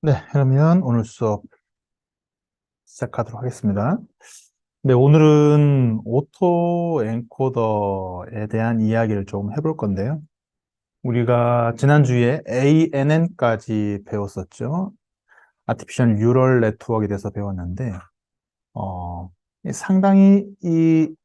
네, 그러면 오늘 수업 시작하도록 하겠습니다. 네, 오늘은 오토 엔코더에 대한 이야기를 좀 해볼 건데요. 우리가 지난주에 ANN까지 배웠었죠. 아티피셜 뉴럴 네트워크에 대해서 배웠는데, 상당히 이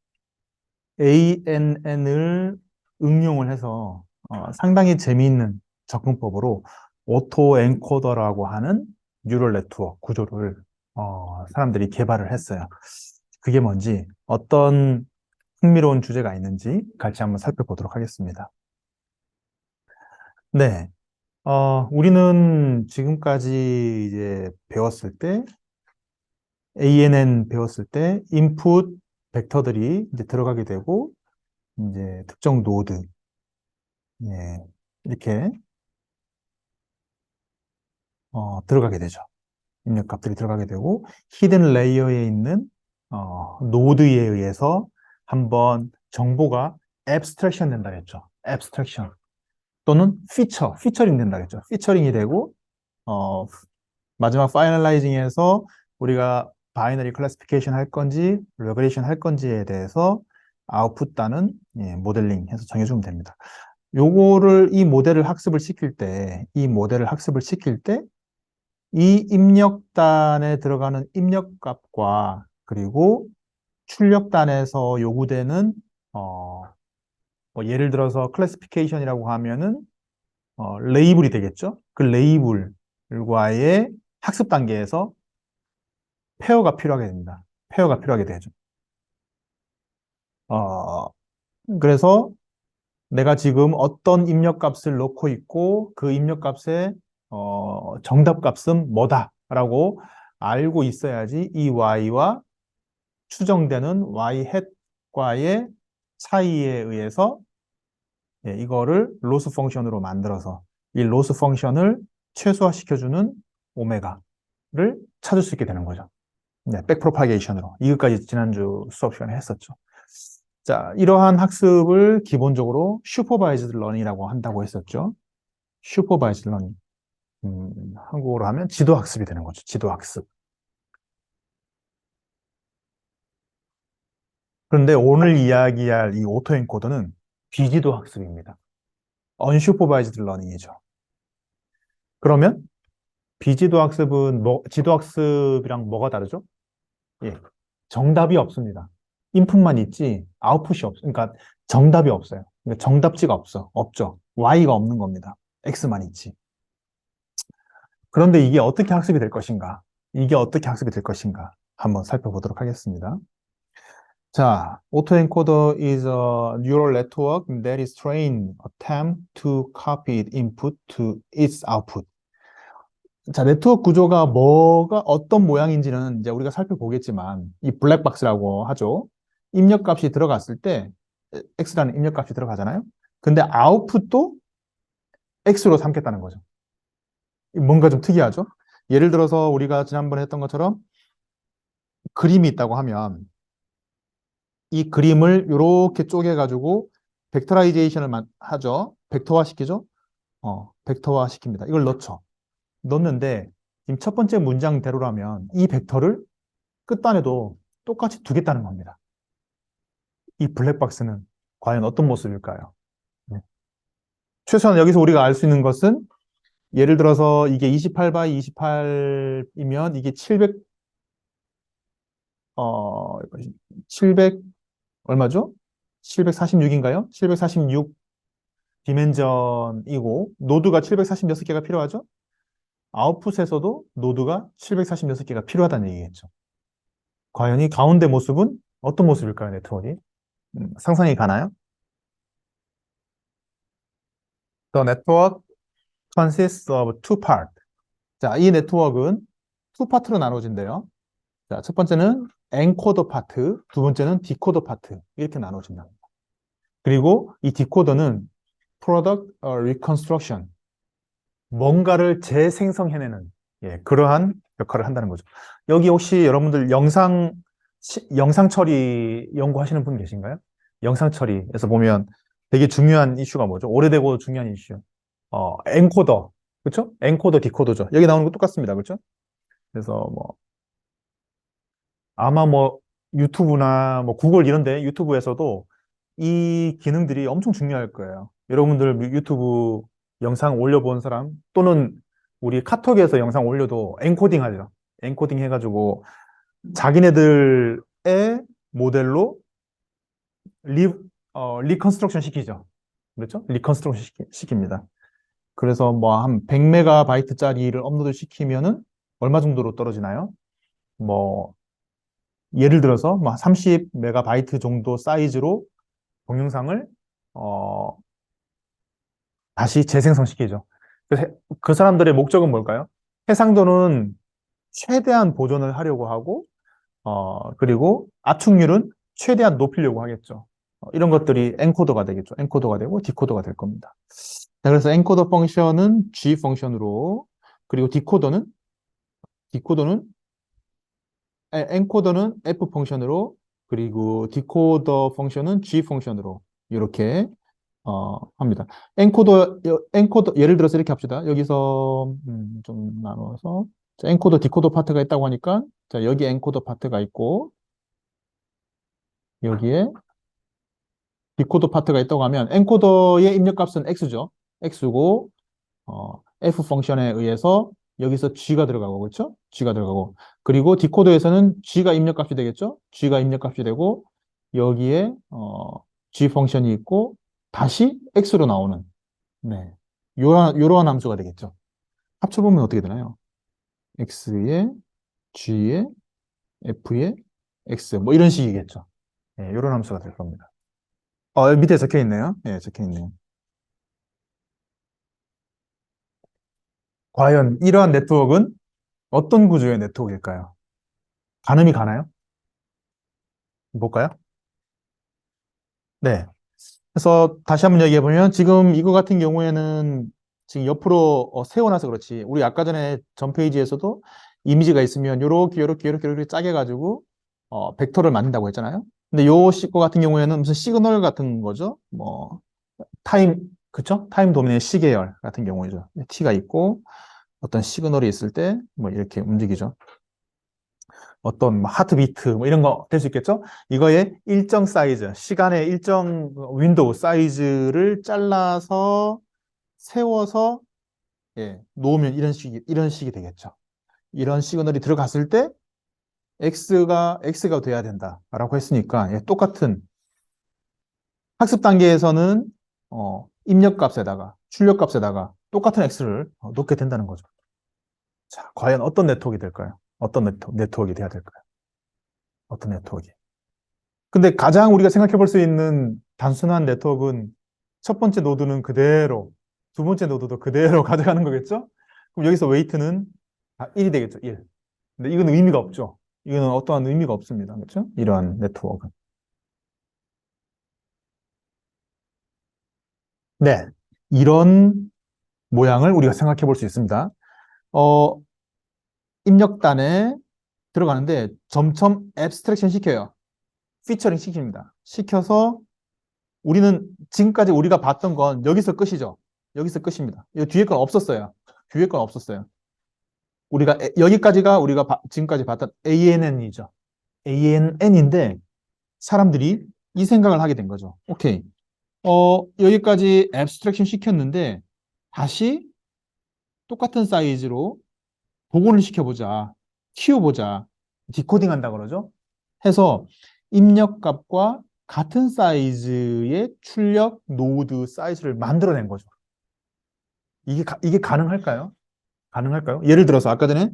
ANN을 응용을 해서 상당히 재미있는 접근법으로 오토 엔코더라고 하는 뉴럴 네트워크 구조를 사람들이 개발을 했어요. 그게 뭔지, 어떤 흥미로운 주제가 있는지 같이 한번 살펴보도록 하겠습니다. 네, 우리는 지금까지 이제 배웠을 때, ANN 배웠을 때, 인풋 벡터들이 이제 들어가게 되고, 이제 특정 노드, 예, 이렇게 들어가게 되죠. 입력값들이 들어가게 되고 히든 레이어에 있는 노드에 의해서 한번 정보가 앱스트랙션 된다 했죠. 앱스트랙션 또는 피처링 된다 했죠. 피처링이 되고 어, 마지막 파이널라이징에서 우리가 바이너리 클래시피케이션 할 건지 레그레이션 할 건지에 대해서 아웃풋 단은 모델링 해서 정해주면 됩니다. 이 모델을 학습을 시킬 때, 이 입력단에 들어가는 입력값과 그리고 출력단에서 요구되는 어, 뭐 예를 들어서 클래시피케이션이라고 하면은 레이블이 되겠죠. 그 레이블과의 학습 단계에서 페어가 필요하게 됩니다. 페어가 필요하게 되죠. 어, 그래서 내가 지금 어떤 입력값을 넣고 있고 그 입력값의 정답값은 뭐다라고 알고 있어야지 이 y와 추정되는 y 햇과의 차이에 의해서 이거를 로스 펑션으로 만들어서 이 로스 펑션을 최소화시켜주는 오메가를 찾을 수 있게 되는 거죠. 네, 백프로파게이션으로. 이것까지 지난주 수업 시간에 했었죠. 자, 이러한 학습을 기본적으로 슈퍼바이즈드 러닝이라고 한다고 했었죠. 슈퍼바이즈드 러닝. 한국어로 하면 지도학습이 되는 거죠. 지도학습. 그런데 오늘 이야기할 이 오토엔코더는 비지도 학습입니다. 언슈퍼바이즈드 러닝이죠. 그러면 비지도 학습은 지도 학습이랑 뭐가 다르죠? 예, 정답이 없습니다. 인풋만 있지 아웃풋이 없어. 그러니까 정답이 없어요. 그러니까 정답지가 없죠. y가 없는 겁니다. x만 있지. 그런데 이게 어떻게 학습이 될 것인가? 한번 살펴보도록 하겠습니다. 자, autoencoder is a neural network that is trained attempt to copy its input to its output. 자, 네트워크 구조가 어떤 모양인지는 이제 우리가 살펴보겠지만, 이 블랙박스라고 하죠. 입력값이 들어갔을 때, X라는 입력값이 들어가잖아요. 근데 아웃풋도 X로 삼겠다는 거죠. 뭔가 좀 특이하죠? 예를 들어서 우리가 지난번에 했던 것처럼 그림이 있다고 하면, 이 그림을 이렇게 쪼개가지고 벡터라이제이션을 하죠. 벡터화 시키죠. 벡터화 시킵니다. 이걸 넣죠. 넣는데 지금 첫 번째 문장대로라면 이 벡터를 끝단에도 똑같이 두겠다는 겁니다. 이 블랙박스는 과연 어떤 모습일까요? 네. 최소한 여기서 우리가 알 수 있는 것은 예를 들어서 이게 28 바이 28이면 이게 700, 700 얼마죠? 746인가요? 746 디멘전이고 노드가 746개가 필요하죠? 아웃풋에서도 노드가 746개가 필요하다는 얘기겠죠. 과연 이 가운데 모습은 어떤 모습일까요, 네트워크가? 상상이 가나요? The network consists of two parts. 자, 이 네트워크는 two 파트로 나눠진대요. 자, 첫 번째는 엔코더 파트, 두 번째는 디코더 파트 이렇게 나눠진다. 그리고 이 디코더는 product reconstruction, 뭔가를 재생성해내는 그러한 역할을 한다는 거죠. 여기 혹시 여러분들 영상 처리 연구하시는 분 계신가요? 영상 처리에서 보면 되게 중요한 이슈가 뭐죠? 오래되고 중요한 이슈. 엔코더. 그렇죠? 엔코더, 디코더죠. 여기 나오는 거 똑같습니다. 그렇죠? 그래서 뭐 아마 뭐 유튜브나 뭐 구글 이런데 유튜브에서도 이 기능들이 엄청 중요할 거예요. 여러분들 유튜브 영상 올려본 사람 또는 우리 카톡에서 영상 올려도 엔코딩 하죠. 엔코딩 해가지고 자기네들의 모델로 리, 리컨스트럭션 시키죠. 그렇죠? 리컨스트럭션 시킵니다. 그래서 뭐 한 100메가바이트짜리를 업로드 시키면은 얼마 정도로 떨어지나요? 뭐 예를 들어서 뭐 30메가바이트 정도 사이즈로 동영상을 어, 다시 재생성시키죠. 그 사람들의 목적은 뭘까요? 해상도는 최대한 보존을 하려고 하고 그리고 압축률은 최대한 높이려고 하겠죠. 이런 것들이 엔코더가 되겠죠. 엔코더가 되고 디코더가 될 겁니다. 자, 그래서 엔코더 펑션은 G 펑션으로 그리고 디코더는 엔코더는 F 펑션으로 그리고 디코더 펑션은 G 펑션으로 이렇게 합니다. 엔코더 예를 들어서 이렇게 합시다. 여기서 좀 나눠서 자, 엔코더 디코더 파트가 있다고 하니까 자, 여기 엔코더 파트가 있고 여기에 디코더 파트가 있다고 하면 엔코더의 입력값은 X죠. X고 F 펑션에 의해서 여기서 G가 들어가고 그렇죠? G가 들어가고 그리고 디코더에서는 G가 입력값이 되겠죠? G가 입력값이 되고 여기에 G 펑션이 있고 다시 X로 나오는 네. 요러한 함수가 되겠죠. 합쳐보면 어떻게 되나요? X에 G에 F에 X 뭐 이런 식이겠죠. 네, 요런 함수가 될 겁니다. 여기 밑에 적혀 있네요. 네, 적혀 있네요. 과연 이러한 네트워크는 어떤 구조의 네트워크일까요? 가늠이 가나요? 볼까요? 네. 그래서 다시 한번 얘기해보면 지금 이거 같은 경우에는 지금 옆으로 세워놔서 그렇지. 우리 아까 전에 전 페이지에서도 이미지가 있으면 요렇게 짜게 가지고 벡터를 만든다고 했잖아요. 근데 거 같은 경우에는 무슨 시그널 같은 거죠. 뭐 타임 그쵸? 타임 도면의 시계열 같은 경우죠. t가 있고 어떤 시그널이 있을 때 뭐 이렇게 움직이죠. 어떤 뭐 하트비트 뭐 이런 거 될 수 있겠죠? 이거의 일정 사이즈, 시간의 일정 윈도우 사이즈를 잘라서 세워서 놓으면 이런 식이 되겠죠. 이런 시그널이 들어갔을 때 X가 돼야 된다라고 했으니까 똑같은 학습 단계에서는 입력값에다가 출력값에다가 똑같은 X를 놓게 된다는 거죠. 자, 과연 어떤 네트워크가 될까요? 어떤 네트워크가 돼야 될까요? 어떤 네트워크? 근데 가장 우리가 생각해 볼 수 있는 단순한 네트워크는 첫 번째 노드는 그대로, 두 번째 노드도 그대로 가져가는 거겠죠? 그럼 여기서 웨이트는 1이 되겠죠, 1. 근데 이건 의미가 없죠. 이거는 어떠한 의미가 없습니다. 그렇죠? 이러한 네트워크. 네. 이런 모양을 우리가 생각해 볼 수 있습니다. 어, 입력단에 들어가는데 점점 앱스트랙션 시켜요. 피처링 시킵니다. 시켜서 우리는 지금까지 우리가 봤던 건 여기서 끝이죠. 여기서 끝입니다. 이 뒤에 건 없었어요. 뒤에 건 없었어요. 여기까지가 우리가 지금까지 봤던 ANN이죠. ANN인데 사람들이 이 생각을 하게 된 거죠. 오케이. 여기까지 앱스트랙션 시켰는데 다시 똑같은 사이즈로 복원을 시켜보자. 키워보자. 디코딩 한다 그러죠. 해서 입력값과 같은 사이즈의 출력 노드 사이즈를 만들어낸 거죠. 이게 가능할까요? 가능할까요? 예를 들어서 아까 전에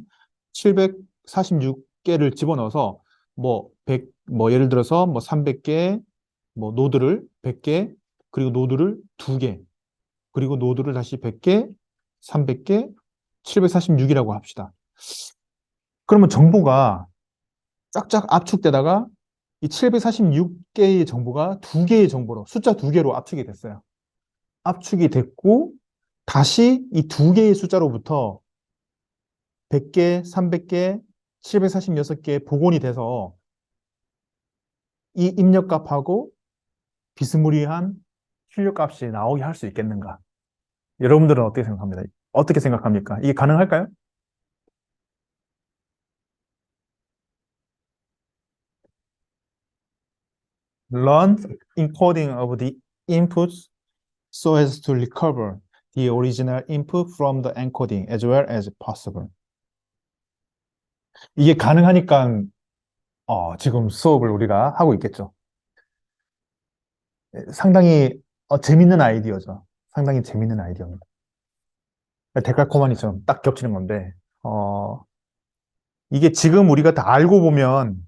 746개를 집어넣어서 뭐 100, 뭐 예를 들어서 뭐 300개, 뭐 노드를 100개, 그리고 노드를 2개, 그리고 노드를 다시 100개, 300개, 746이라고 합시다. 그러면 정보가 쫙쫙 압축되다가 이 746개의 정보가 2개의 정보로, 숫자 2개로 압축이 됐어요. 압축이 됐고, 다시 이 2개의 숫자로부터 100개, 300개, 746개 복원이 돼서 이 입력값하고 비스무리한 출력값이 나오게 할 수 있겠는가? 여러분들은 어떻게 생각합니다? 어떻게 생각합니까? 이게 가능할까요? Learn encoding of the inputs so as to recover the original input from the encoding as well as possible. 이게 가능하니까 지금 수업을 우리가 하고 있겠죠. 상당히 재밌는 아이디어죠. 상당히 재밌는 아이디어입니다. 데칼코마니 좀 딱 겹치는 건데 이게 지금 우리가 다 알고 보면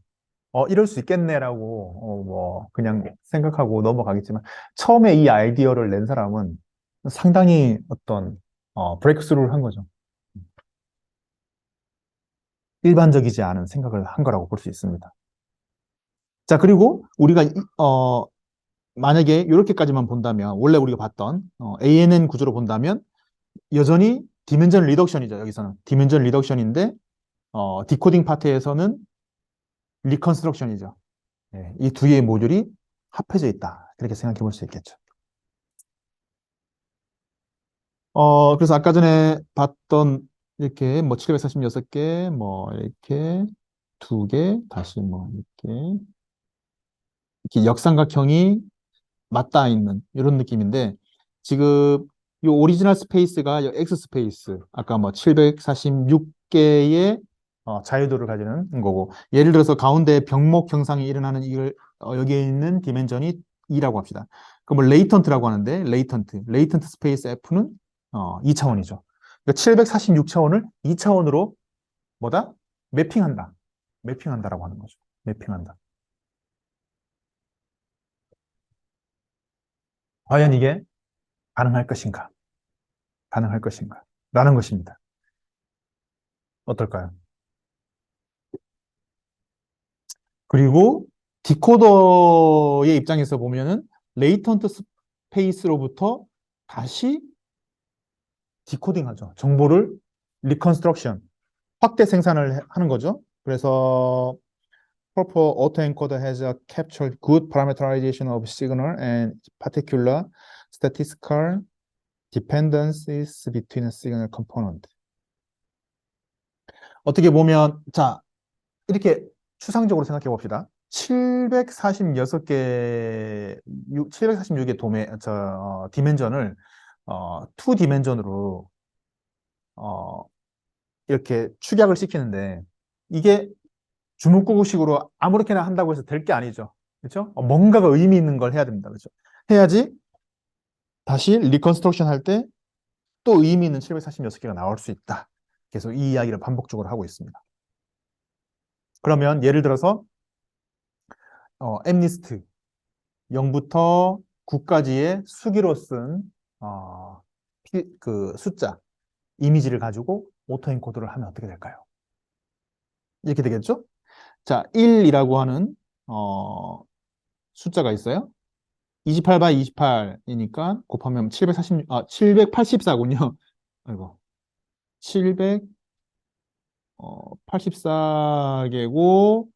이럴 수 있겠네라고 뭐 그냥 생각하고 넘어가겠지만 처음에 이 아이디어를 낸 사람은 상당히 어떤 브레이크스루를 한 거죠. 일반적이지 않은 생각을 한 거라고 볼 수 있습니다. 자, 그리고 우리가 만약에 이렇게까지만 본다면 원래 우리가 봤던 ANN 구조로 본다면 여전히 디멘전 리덕션이죠. 여기서는 디멘전 리덕션인데 디코딩 파트에서는 리컨스트럭션이죠. 이 두 개의 모듈이 합해져 있다. 이렇게 생각해 볼 수 있겠죠. 그래서 아까 전에 봤던 이렇게 뭐 746개, 뭐 이렇게 두 개, 다시 뭐 이렇게 역삼각형이 맞닿아 있는 이런 느낌인데 지금 이 오리지널 스페이스가 X 스페이스 아까 뭐 746개의 자유도를 가지는 거고 예를 들어서 가운데 병목 형상이 일어나는 이걸 여기에 있는 디멘전이 2라고 합시다. 그럼 뭐 레이턴트라고 하는데 레이턴트 스페이스 F는 2차원이죠. 그러니까 746차원을 2차원으로 뭐다? 매핑한다. 매핑한다라고 하는 거죠. 매핑한다. 과연 이게 가능할 것인가? 가능할 것인가? 라는 것입니다. 어떨까요? 그리고 디코더의 입장에서 보면은 레이턴트 스페이스로부터 다시 디코딩하죠. 정보를 리컨스트럭션, 확대 생산을 하는 거죠. 그래서 proper autoencoder has a captured good parameterization of signal and particular statistical dependencies between a signal component. 어떻게 보면 자 이렇게 추상적으로 생각해 봅시다. 746개, 746의 디멘전을, 투 디멘전으로, 이렇게 축약을 시키는데, 이게 주먹구구식으로 아무렇게나 한다고 해서 될 게 아니죠. 그렇죠? 뭔가가 의미 있는 걸 해야 됩니다. 그렇죠? 해야지 다시 리컨스트럭션 할 때 또 의미 있는 746개가 나올 수 있다. 계속 이 이야기를 반복적으로 하고 있습니다. 그러면 예를 들어서, 엠리스트, 0부터 9까지의 수기로 쓴 그 숫자, 이미지를 가지고 오토엔코드를 하면 어떻게 될까요? 이렇게 되겠죠? 자, 1이라고 하는 숫자가 있어요. 28 by 28이니까 곱하면 784군요. 아이고, 784개고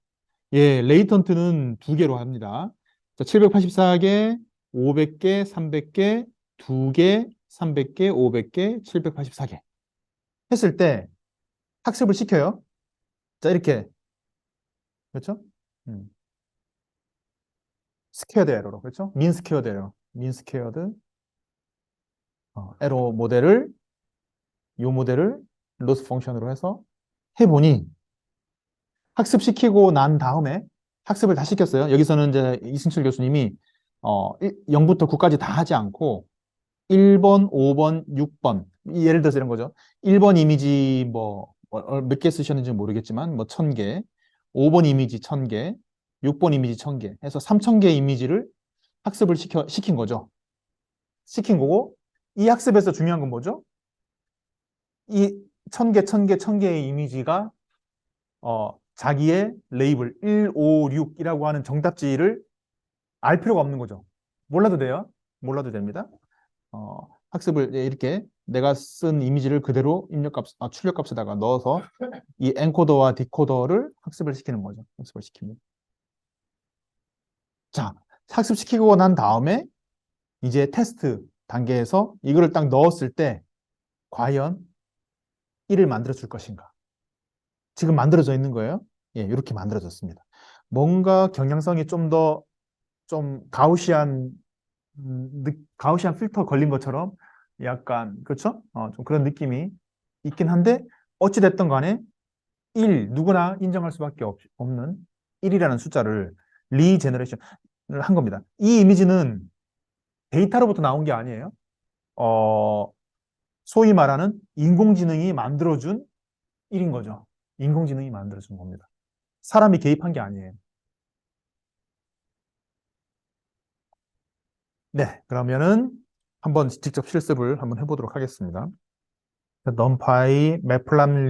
예, 레이턴트는 두 개로 합니다. 자, 784개, 500개, 300개, 2개, 300개, 500개, 784개. 했을 때 학습을 시켜요. 자, 이렇게. 그렇죠? 스퀘어드 에러로. 그렇죠? 민 스퀘어드 에러. 민 스퀘어드 에러 모델을, 요 모델을 로스 펑션으로 해서 해보니 학습시키고 난 다음에 학습을 다 시켰어요. 여기서는 이제 이승철 교수님이 0부터 9까지 다 하지 않고 1번, 5번, 6번 예를 들어서 이런 거죠. 1번 이미지 몇 개 쓰셨는지 모르겠지만 뭐 1000개, 5번 이미지 1000개, 6번 이미지 1000개 해서 3000개 이미지를 학습을 시킨 거죠. 시킨 거고 이 학습에서 중요한 건 뭐죠? 이 1000개, 1000개, 1000개의 이미지가 자기의 레이블 156이라고 하는 정답지를 알 필요가 없는 거죠. 몰라도 돼요. 몰라도 됩니다. 학습을 이렇게 내가 쓴 이미지를 그대로 출력값에다가 넣어서 이 엔코더와 디코더를 학습을 시키는 거죠. 학습을 시킵니다. 자, 학습시키고 난 다음에 이제 테스트 단계에서 이거를 딱 넣었을 때 과연 1을 만들어 줄 것인가? 지금 만들어져 있는 거예요. 예, 이렇게 만들어졌습니다. 뭔가 경향성이 좀 더 좀 가우시안 필터 걸린 것처럼 약간, 그렇죠? 좀 그런 느낌이 있긴 한데, 어찌됐든 간에 1, 누구나 인정할 수밖에 없는 1이라는 숫자를 리제너레이션을 한 겁니다. 이 이미지는 데이터로부터 나온 게 아니에요. 어, 소위 말하는 인공지능이 만들어준 1인 거죠. 인공지능이 만들어준 겁니다. 사람이 개입한 게 아니에요. 네, 그러면은 한번 직접 실습을 한번 해보도록 하겠습니다. 넘파이, 매플란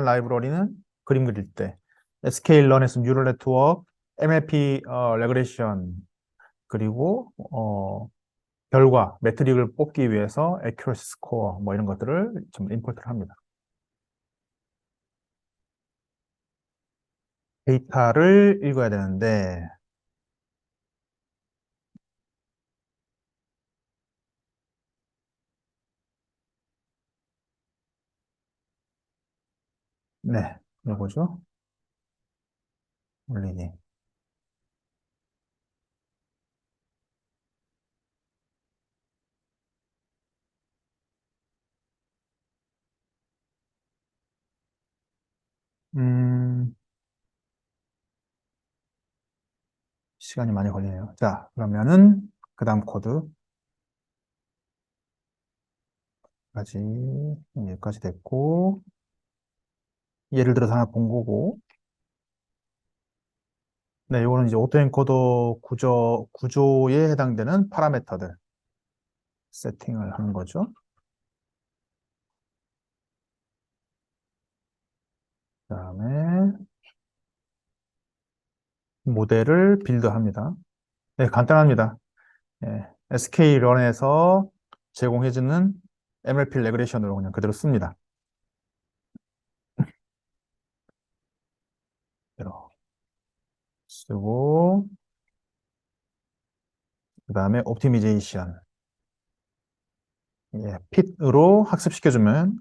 라이브러리는 그림 그릴 때, sklearn에서 뉴럴 네트워크, MLP 레그레이션, 그리고 결과, 매트릭을 뽑기 위해서 accuracy score 뭐 이런 것들을 좀 임포트를 합니다. 데이터를 읽어야 되는데, 네, 이거죠. 올리니. 음, 시간이 많이 걸리네요. 자, 그러면은 그 다음 코드까지 여기까지 됐고, 예를 들어서 하나 본 거고, 네, 이거는 이제 오토엔코더 구조에 해당되는 파라메터들 세팅을 하는 거죠. 그다음에 모델을 빌드합니다. 네, 간단합니다. 네, sklearn에서 제공해주는 MLP 레그레이션으로 그냥 그대로 씁니다. 그대로 쓰고, 그 다음에 옵티미제이션. 예, 핏으로 학습시켜주면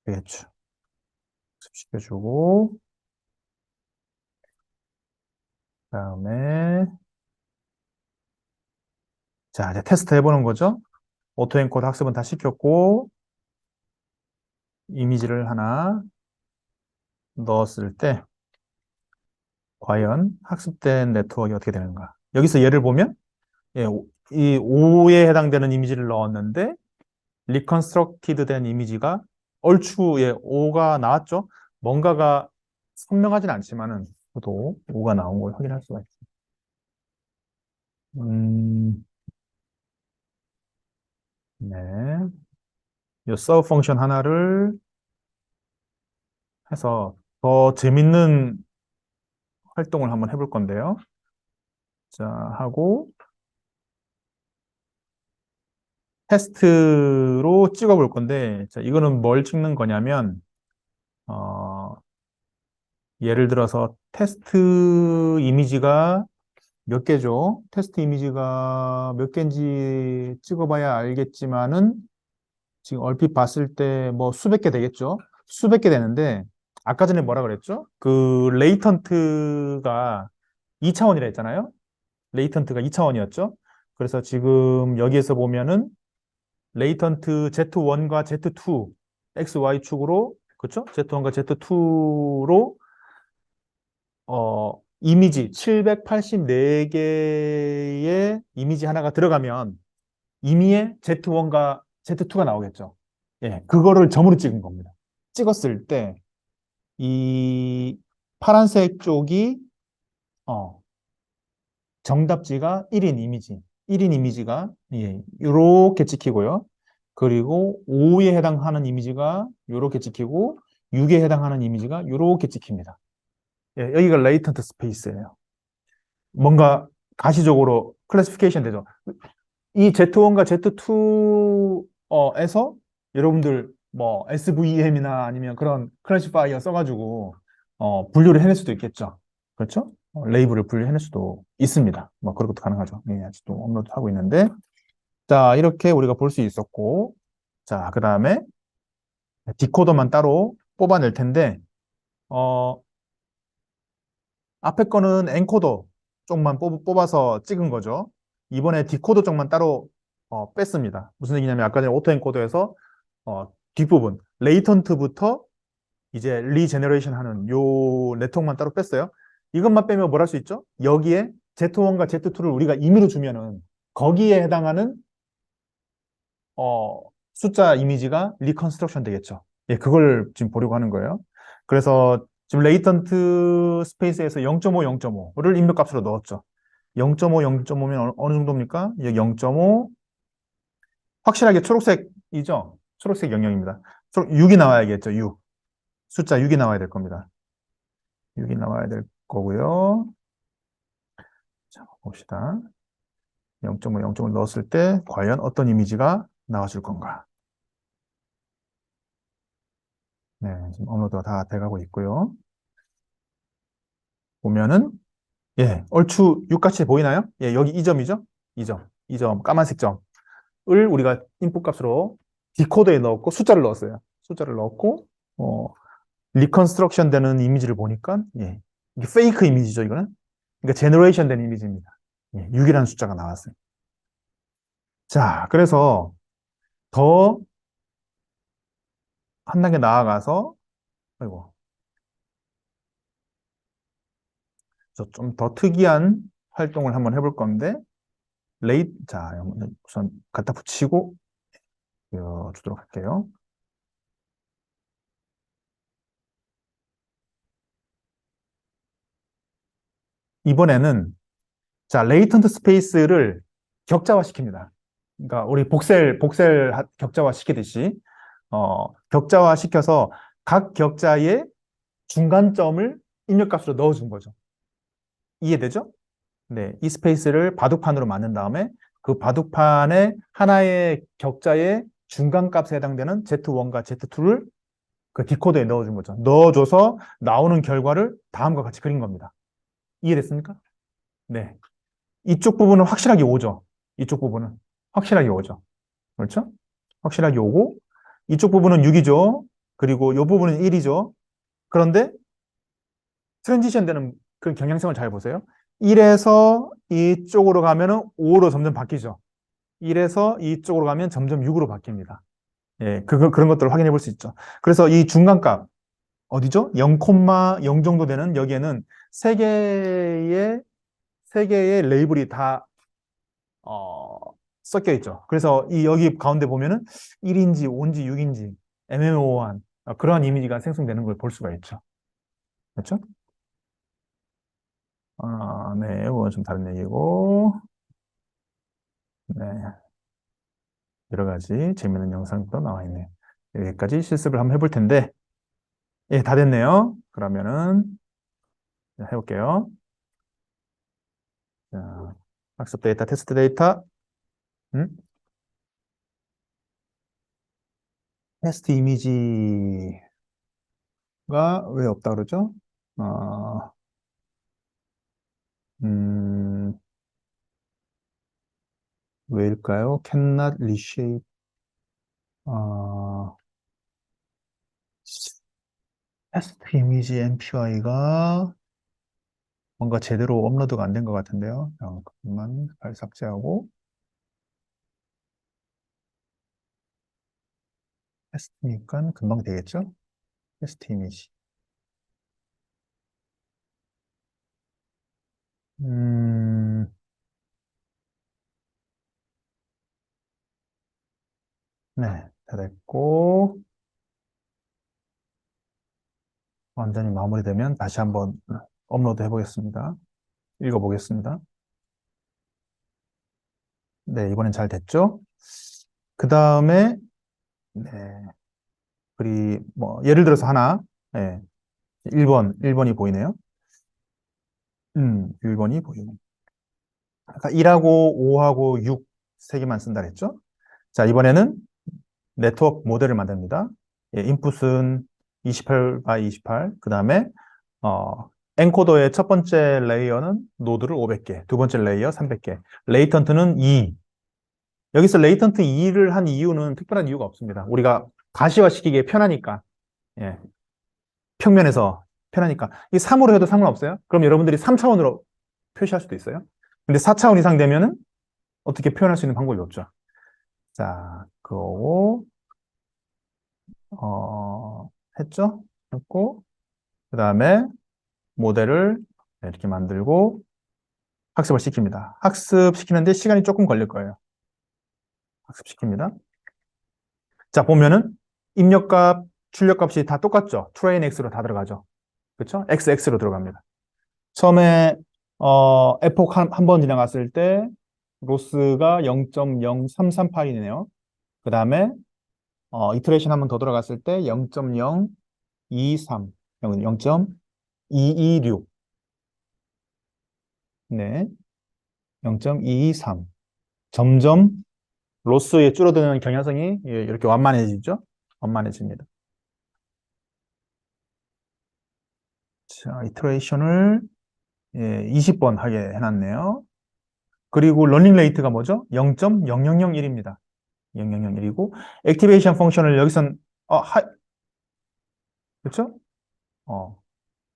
되겠죠. 학습시켜주고, 그 다음에, 자, 이제 테스트 해보는 거죠. 오토엔코드 학습은 다 시켰고, 이미지를 하나 넣었을 때, 과연 학습된 네트워크가 어떻게 되는가. 여기서 예를 보면, 예, 이 5에 해당되는 이미지를 넣었는데, 리컨스트럭티드 된 이미지가 얼추 예, 5가 나왔죠. 뭔가가 선명하진 않지만은 또 5가 나온 걸 확인할 수가 있습니다. 음, 네. 이 서브 펑션 하나를 해서 더 재밌는 활동을 한번 해볼 건데요. 자, 하고 테스트로 찍어 볼 건데, 자, 이거는 뭘 찍는 거냐면, 어, 예를 들어서 테스트 이미지가 몇 개죠? 테스트 이미지가 몇 개인지 찍어봐야 알겠지만은 지금 얼핏 봤을 때 뭐 수백 개 되겠죠? 수백 개 되는데 아까 전에 뭐라 그랬죠? 그 레이턴트가 2차원이라 했잖아요? 레이턴트가 2차원이었죠? 그래서 지금 여기에서 보면은 레이턴트 Z1과 Z2 XY축으로 그렇죠? Z1과 Z2로 이미지 784개의 이미지 하나가 들어가면 이미의 Z1과 Z2가 나오겠죠. 예, 그거를 점으로 찍은 겁니다. 찍었을 때 이 파란색 쪽이 어, 정답지가 1인 이미지. 1인 이미지가 예, 이렇게 찍히고요. 그리고 5에 해당하는 이미지가 이렇게 찍히고 6에 해당하는 이미지가 이렇게 찍힙니다. 예, 여기가 레이턴트 스페이스예요. 뭔가 가시적으로 클래시피케이션 되죠. 이 Z1과 Z2에서 여러분들 뭐 SVM이나 아니면 그런 클래시파이어 써가지고 분류를 해낼 수도 있겠죠. 그렇죠? 레이블을 분류해낼 수도 있습니다. 뭐 그런 것도 가능하죠. 예, 아직도 업로드 하고 있는데 자, 이렇게 우리가 볼 수 있었고, 자, 그 다음에 디코더만 따로 뽑아낼 텐데, 어, 앞에 거는 엔코더 쪽만 뽑아서 찍은 거죠. 이번에 디코더 쪽만 따로 뺐습니다. 무슨 얘기냐면 아까 전에 오토 엔코더에서 뒷부분, 레이턴트부터 이제 리제너레이션 하는 요 네트워크만 따로 뺐어요. 이것만 빼면 뭘 할 수 있죠? 여기에 Z1과 Z2를 우리가 임의로 주면은 거기에 해당하는 숫자 이미지가 리컨스트럭션 되겠죠. 예, 그걸 지금 보려고 하는 거예요. 그래서 지금 레이턴트 스페이스에서 0.5, 0.5를 입력값으로 넣었죠. 0.5, 0.5면 어느 정도입니까? 0.5 확실하게 초록색이죠? 초록색 영역입니다. 6이 나와야겠죠. 6. 숫자 6이 나와야 될 겁니다. 6이 나와야 될 거고요. 자, 봅시다. 0.5, 0.5를 넣었을 때 과연 어떤 이미지가 나와줄 건가? 네, 지금 업로드가 다 돼가고 있고요. 보면은 예, 얼추 6같이 보이나요? 예, 여기 이 점이죠? 이 점, 까만색 점을 우리가 인풋 값으로 디코더에 넣었고 숫자를 넣었어요. 숫자를 넣었고 리컨스트럭션 되는 이미지를 보니까 예, 이게 페이크 이미지죠, 이거는. 그러니까 제너레이션 된 이미지입니다. 예, 6이라는 숫자가 나왔어요. 자, 그래서 더 한 단계 나아가서 아이고, 좀 더 특이한 활동을 한번 해볼 건데 자, 우선 갖다 붙이고 주도록 할게요. 이번에는 자, 레이턴트 스페이스를 격자화 시킵니다. 그러니까 우리 복셀 격자화 시키듯이 격자화 시켜서 각 격자의 중간점을 입력값으로 넣어준 거죠. 이해되죠? 네, 이 스페이스를 바둑판으로 만든 다음에 그 바둑판의 하나의 격자의 중간값에 해당되는 Z1과 Z2를 그 디코더에 넣어준 거죠. 넣어줘서 나오는 결과를 다음과 같이 그린 겁니다. 이해됐습니까? 네. 이쪽 부분은 확실하게 오죠. 이쪽 부분은 확실하게 오죠. 그렇죠? 확실하게 오고 이쪽 부분은 6이죠. 그리고 이 부분은 1이죠. 그런데 트랜지션 되는 그런 경향성을 잘 보세요. 1에서 이쪽으로 가면은 5로 점점 바뀌죠. 1에서 이쪽으로 가면 점점 6으로 바뀝니다. 예, 그런 것들을 확인해 볼 수 있죠. 그래서 이 중간값 어디죠? 0,0 정도 되는 여기에는 세 개의 레이블이 다 섞여 있죠. 그래서 이 여기 가운데 보면은 1인지 5인지 6인지 애매모호한 그러한 이미지가 생성되는 걸 볼 수가 있죠. 그렇죠? 네, 이건 좀 다른 얘기고, 네, 여러 가지 재미있는 영상도 나와 있네요. 여기까지 실습을 한번 해볼 텐데, 예, 다 됐네요. 그러면은 해볼게요. 자, 학습 데이터, 테스트 데이터, 음? 테스트 이미지가 왜 없다 그러죠? 어, 음, 왜일까요? Cannot reshape. 어, 테스트 이미지 MPY가 뭔가 제대로 업로드가 안 된 것 같은데요. 그만 파일 삭제하고 테스트니까 금방 되겠죠? 테스트 이미지. 음, 네, 다 됐고 완전히 마무리되면 다시 한번 업로드 해보겠습니다. 읽어보겠습니다. 네, 이번엔 잘 됐죠? 그 다음에 네, 뭐 예를 들어서 하나, 네, 1번이 보이네요. 1번이 보이네. 아까 1하고 5하고 6 세 개만 쓴다 그랬죠? 자, 이번에는 네트워크 모델을 만듭니다. 예, 인풋은 28 by 28. 그 다음에 엔코더의 첫 번째 레이어는 노드를 500개, 두 번째 레이어 300개, 레이턴트는 2. 여기서 레이턴트 2를 한 이유는 특별한 이유가 없습니다. 우리가 가시화시키기에 편하니까. 예, 평면에서 편하니까. 이 3으로 해도 상관없어요. 그럼 여러분들이 3차원으로 표시할 수도 있어요. 근데 4차원 이상 되면은 어떻게 표현할 수 있는 방법이 없죠. 자, 그거고, 했죠? 했고, 그 다음에 모델을 이렇게 만들고 학습을 시킵니다. 학습시키는데 시간이 조금 걸릴 거예요. 학습시킵니다. 자, 보면은 입력값, 출력값이 다 똑같죠? train x로 다 들어가죠. 그렇죠? xx로 들어갑니다. 처음에 에폭 한 번 지나갔을 때 로스가 0.0338이네요. 그 다음에 이터레이션 한 번 더 들어갔을 때 0.023, 0.226, 네, 0.223. 점점 로스에 줄어드는 경향성이 이렇게 완만해지죠? 완만해집니다. 자, 이터레이션을 20번 하게 해놨네요. 그리고 러닝 레이트가 뭐죠? 0.0001입니다. 0001이고 액티베이션 펑션을 여기선 그렇죠?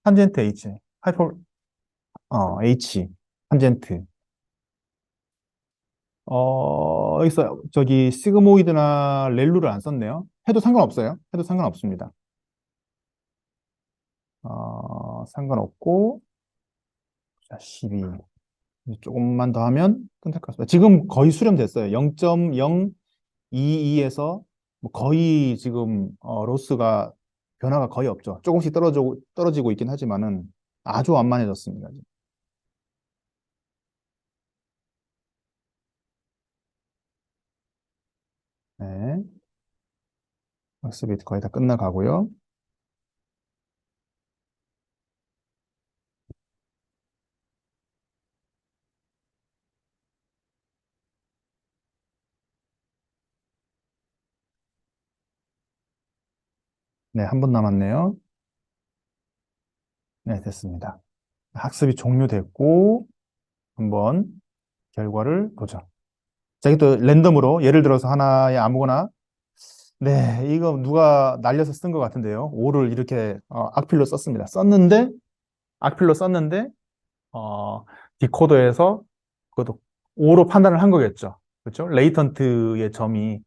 탄젠트 H, 하이퍼 H, 탄젠트. 여기서 저기 시그모이드나 렐루를 안 썼네요. 해도 상관없어요. 해도 상관없습니다. 상관없고 자, 12. 조금만 더 하면 끝날 것 같습니다. 지금 거의 수렴됐어요. 0.022에서 거의 지금 로스가 변화가 거의 없죠. 조금씩 떨어지고 있긴 하지만은 아주 완만해졌습니다. 네, 학습이 거의 다 끝나가고요. 네, 한 번 남았네요. 네, 됐습니다. 학습이 종료됐고 한번 결과를 보죠. 자, 이게 또 랜덤으로 예를 들어서 하나에 아무거나 네, 이거 누가 날려서 쓴 것 같은데요. 5를 이렇게 악필로 썼습니다. 악필로 썼는데 어, 디코더에서 그것도 5로 판단을 한 거겠죠. 그렇죠? 레이턴트의 점이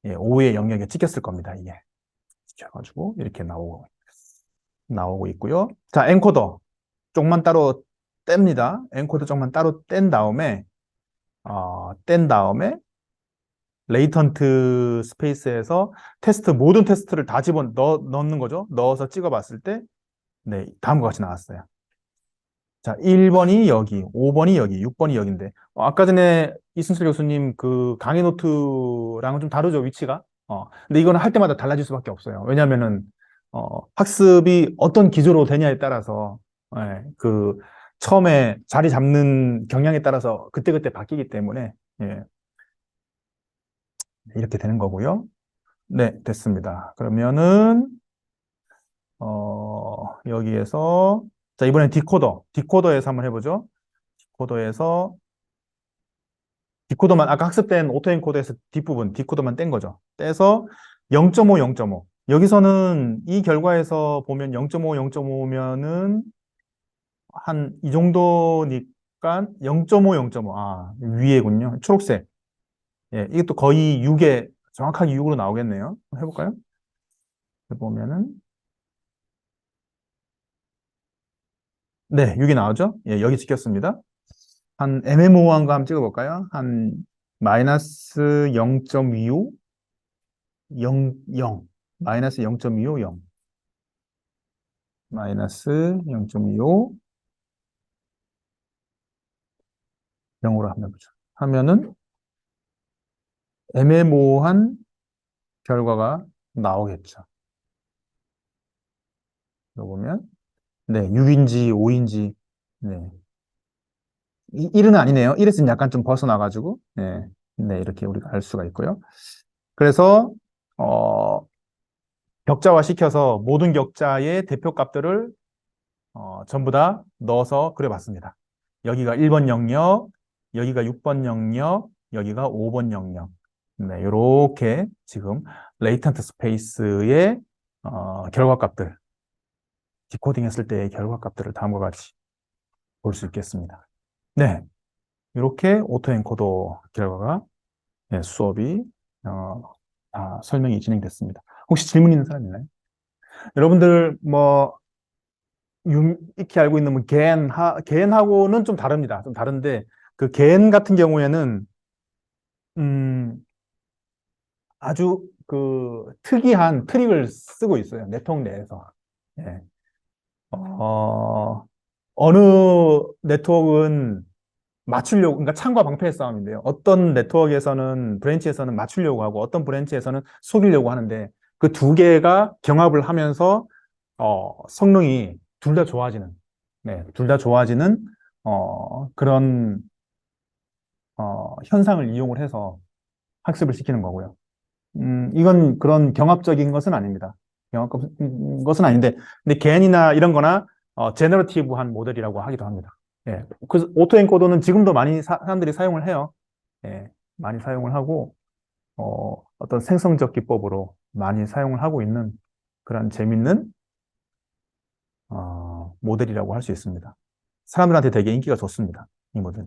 5의 영역에 찍혔을 겁니다. 이게 찍혀가지고 이렇게 나오고 있고요. 자, 엔코더 쪽만 따로 뗍니다. 엔코더 쪽만 따로 뗀 다음에 레이턴트 스페이스에서 모든 테스트를 다 넣는 거죠. 넣어서 찍어봤을 때, 네, 다음과 같이 나왔어요. 자, 1번이 여기, 5번이 여기, 6번이 여기인데, 아까 전에 이순철 교수님 그 강의 노트랑은 좀 다르죠, 위치가? 근데 이거는 할 때마다 달라질 수밖에 없어요. 왜냐면은, 학습이 어떤 기조로 되냐에 따라서, 그, 처음에 자리 잡는 경향에 따라서 그때그때 바뀌기 때문에, 예, 이렇게 되는 거고요. 네, 됐습니다. 그러면은, 여기에서, 자, 이번엔 디코더에서 한번 해보죠. 디코더에서, 디코더만, 아까 학습된 오토엔코더에서 뒷부분, 디코더만 뗀 거죠. 떼서 0.5, 0.5. 여기서는 이 결과에서 보면 0.5, 0.5면은 한 이 정도니까 0.5, 0.5. 위에군요. 초록색. 예, 이게 또 거의 6에, 정확하게 6으로 나오겠네요. 해볼까요? 해보면은, 네, 6이 나오죠? 예, 여기 찍혔습니다. 한 애매모호한 거 한번 찍어볼까요? 한 마이너스 0.25? 0, 0. 마이너스 0.25, 0. 마이너스 0.25, 0으로 한번 해보죠. 하면은 애매모호한 결과가 나오겠죠. 이거 보면, 네, 6인지 5인지, 네. 1은 아니네요. 1에서는 약간 좀 벗어나가지고, 네, 네, 이렇게 우리가 알 수가 있고요. 그래서, 어, 격자화 시켜서 모든 격자의 대표 값들을 전부 다 넣어서 그려봤습니다. 여기가 1번 영역, 여기가 6번 영역, 여기가 5번 영역. 네, 이렇게 지금 레이턴트 스페이스의 결과값들, 디코딩 했을 때의 결과값들을 다음과 같이 볼 수 있겠습니다. 네, 이렇게 오토엔코더 결과가 네, 수업이 다 설명이 진행됐습니다. 혹시 질문 있는 사람 있나요? 여러분들 뭐 익히 알고 있는 뭐 겐하고는 좀 다릅니다. 좀 다른데 그 겐 같은 경우에는 음, 아주 그 특이한 트릭을 쓰고 있어요. 네트워크 내에서. 예. 어, 어느 네트워크는 맞추려고, 그러니까 창과 방패의 싸움인데요. 어떤 네트워크에서는, 브랜치에서는 맞추려고 하고, 어떤 브랜치에서는 속이려고 하는데, 그 두 개가 경합을 하면서, 성능이 둘 다 좋아지는, 네, 둘 다 좋아지는, 그런, 현상을 이용을 해서 학습을 시키는 거고요. 이건 그런 경합적인 것은 아닙니다. 경합적인 것은 아닌데, 근데 겐이나 이런 거나, 제너러티브한 모델이라고 하기도 합니다. 예. 그래서 오토엔코더는 지금도 많이 사람들이 사용을 해요. 예. 많이 사용을 하고, 어떤 생성적 기법으로 많이 사용을 하고 있는 그런 재밌는, 모델이라고 할 수 있습니다. 사람들한테 되게 인기가 좋습니다. 이 모델.